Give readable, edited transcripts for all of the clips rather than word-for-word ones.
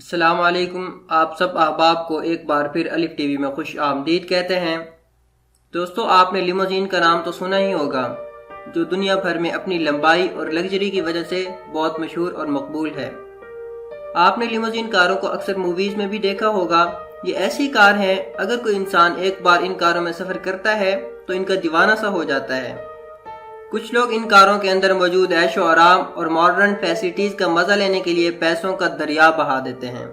अस्सलाम वालेकुम। आप सब अहबाब को एक बार फिर अलिफ टीवी में खुश आमदीद कहते हैं। दोस्तों, आपने लिमोजीन का नाम तो सुना ही होगा, जो दुनिया भर में अपनी लंबाई और लग्जरी की वजह से बहुत मशहूर और मकबूल है। आपने लिमोजीन कारों को अक्सर मूवीज में भी देखा होगा। ये ऐसी कार हैं, अगर कोई इंसान एक बार इन कारों में सफर करता है तो इनका दीवाना सा हो जाता है। कुछ लोग इन कारों के अंदर मौजूद ऐशो आराम और मॉडर्न फैसिलिटीज का मजा लेने के लिए पैसों का दरिया बहा देते हैं।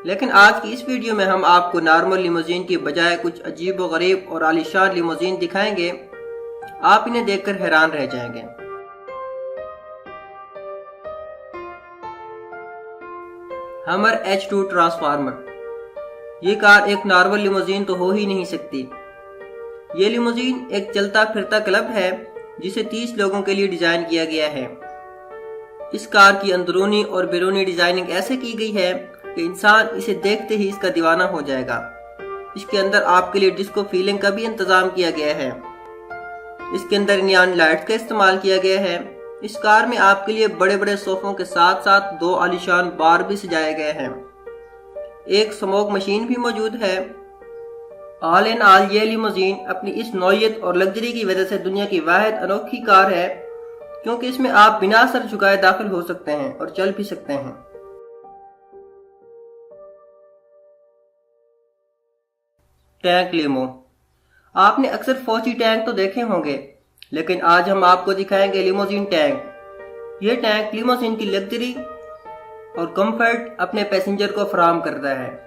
लेकिन आज की इस वीडियो में हम आपको नॉर्मल लिमोजीन की बजाय कुछ अजीब व गरीब और आलीशान लिमोजीन दिखाएंगे। आप इन्हें देखकर हैरान रह जाएंगे। हमर H2 ट्रांसफार्मर। ये कार एक नॉर्मल लिमोजीन तो हो ही नहीं सकती। ये लिमोजीन एक चलता फिरता क्लब है जिसे 30 लोगों के लिए डिजाइन किया गया है। इस कार की अंदरूनी और बैरूनी डिजाइनिंग ऐसे की गई है कि इंसान इसे देखते ही इसका दीवाना हो जाएगा। इसके अंदर आपके लिए डिस्को फीलिंग का भी इंतजाम किया गया है। इसके अंदर नियॉन लाइट का इस्तेमाल किया गया है। इस कार में आपके लिए बड़े बड़े सोफों के साथ साथ 2 आलीशान बार भी सजाए गए हैं। एक स्मोक मशीन भी मौजूद है। ऑल इन ऑल ये लिमोजीन अपनी इस नौयत और लग्जरी की वजह से दुनिया की वाहिद अनोखी कार है, क्योंकि इसमें आप बिना सर झुकाए दाखिल हो सकते हैं और चल भी सकते हैं। Tank limo. आपने अक्सर फौजी टैंक तो देखे होंगे, लेकिन आज हम आपको दिखाएंगे लिमोजीन टैंक। ये टैंक लिमोजीन की लग्जरी और कंफर्ट अपने पैसेंजर को फराहम करता है।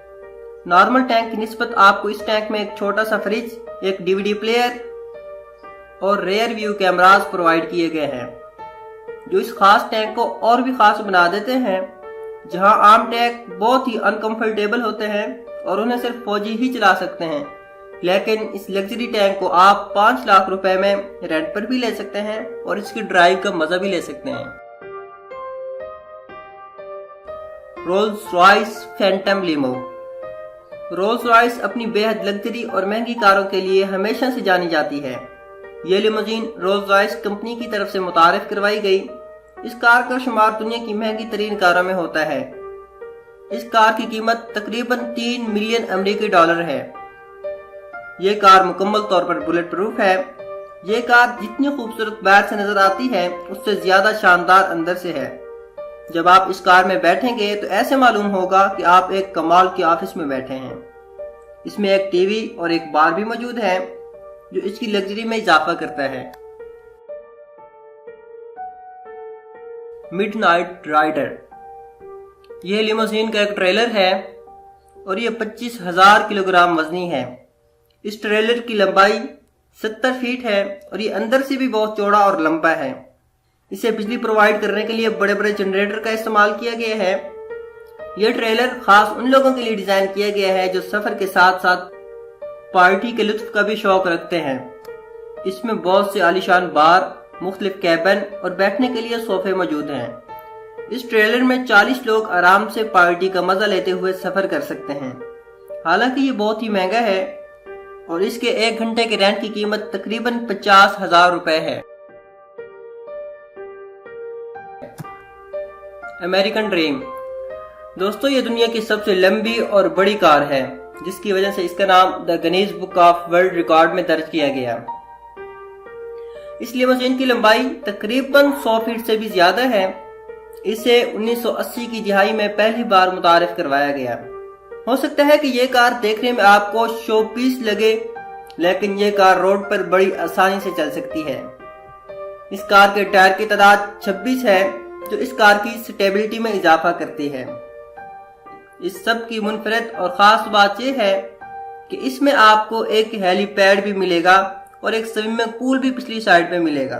नॉर्मल टैंक की निस्बत आपको इस टैंक में एक छोटा सा फ्रिज, एक डीवीडी प्लेयर और रेयर व्यू कैमरास प्रोवाइड किए गए हैं, जो इस खास टैंक को और भी खास बना देते हैं। जहां आम टैंक बहुत ही अनकंफर्टेबल होते हैं और उन्हें सिर्फ फौजी ही चला सकते हैं, लेकिन इस लग्जरी टैंक को आप 5 लाख रुपए में रेंट पर भी ले सकते हैं और इसकी ड्राइव का मजा भी ले सकते हैं। Rolls Royce Phantom limo. Rolls Royce अपनी बेहद लग्जरी और महंगी कारों के लिए हमेशा से जानी जाती है। ये लिमोजीन रोल्स रॉयस कंपनी की तरफ से मुतारिफ करवाई गई। इस कार का शुमार दुनिया की महंगी तरीन कारों में होता है। इस कार की कीमत तकरीबन 3 मिलियन अमेरिकी डॉलर है। ये कार मुकम्मल तौर पर बुलेट प्रूफ है। ये कार जितनी खूबसूरत बाहर से नजर आती है, उससे ज्यादा शानदार अंदर से है। जब आप इस कार में बैठेंगे तो ऐसे मालूम होगा कि आप एक कमाल के ऑफिस में बैठे हैं। इसमें एक टीवी और एक बार भी मौजूद है, जो इसकी लग्जरी में इजाफा करता है। Midnight rider. यह लिमोजीन का एक ट्रेलर है और यह 25,000 किलोग्राम वजनी है। इस ट्रेलर की लंबाई 70 फीट है और ये अंदर से भी बहुत चौड़ा और लंबा है। इसे बिजली प्रोवाइड करने के लिए बड़े बड़े जनरेटर का इस्तेमाल किया गया है। यह ट्रेलर खास उन लोगों के लिए डिजाइन किया गया है जो सफर के साथ साथ पार्टी के लुत्फ का भी शौक रखते हैं। इसमें बहुत से आलीशान बार, मुख्तलिफ कैबिन और बैठने के लिए सोफे मौजूद हैं। इस ट्रेलर में 40 लोग आराम से पार्टी का मजा लेते हुए सफर कर सकते हैं। हालांकि ये बहुत ही महंगा है और इसके 1 घंटे के रेंट की कीमत तकरीबन 50,000 रुपए है। American dream. दोस्तों, ये दुनिया की सबसे लंबी और बड़ी कार है, जिसकी वजह से इसका नाम the Guinness book of world record में दर्ज किया गया। इस लिमोजीन की लंबाई तकरीबन 100 फीट से भी ज्यादा है। इसे 1980 की दिहाई में पहली बार मुतारिफ करवाया गया। हो सकता है कि ये कार देखने में आपको शो पीस लगे, लेकिन ये कार रोड पर बड़ी आसानी से चल सकती है। इस कार के टायर की तादाद 26 है, जो इस कार की स्टेबिलिटी में इजाफा करती है। इस सब की मुनफरद और खास बात यह है कि इसमें आपको एक हेलीपैड भी मिलेगा और एक स्विमिंग पूल भी पिछली साइड पे मिलेगा।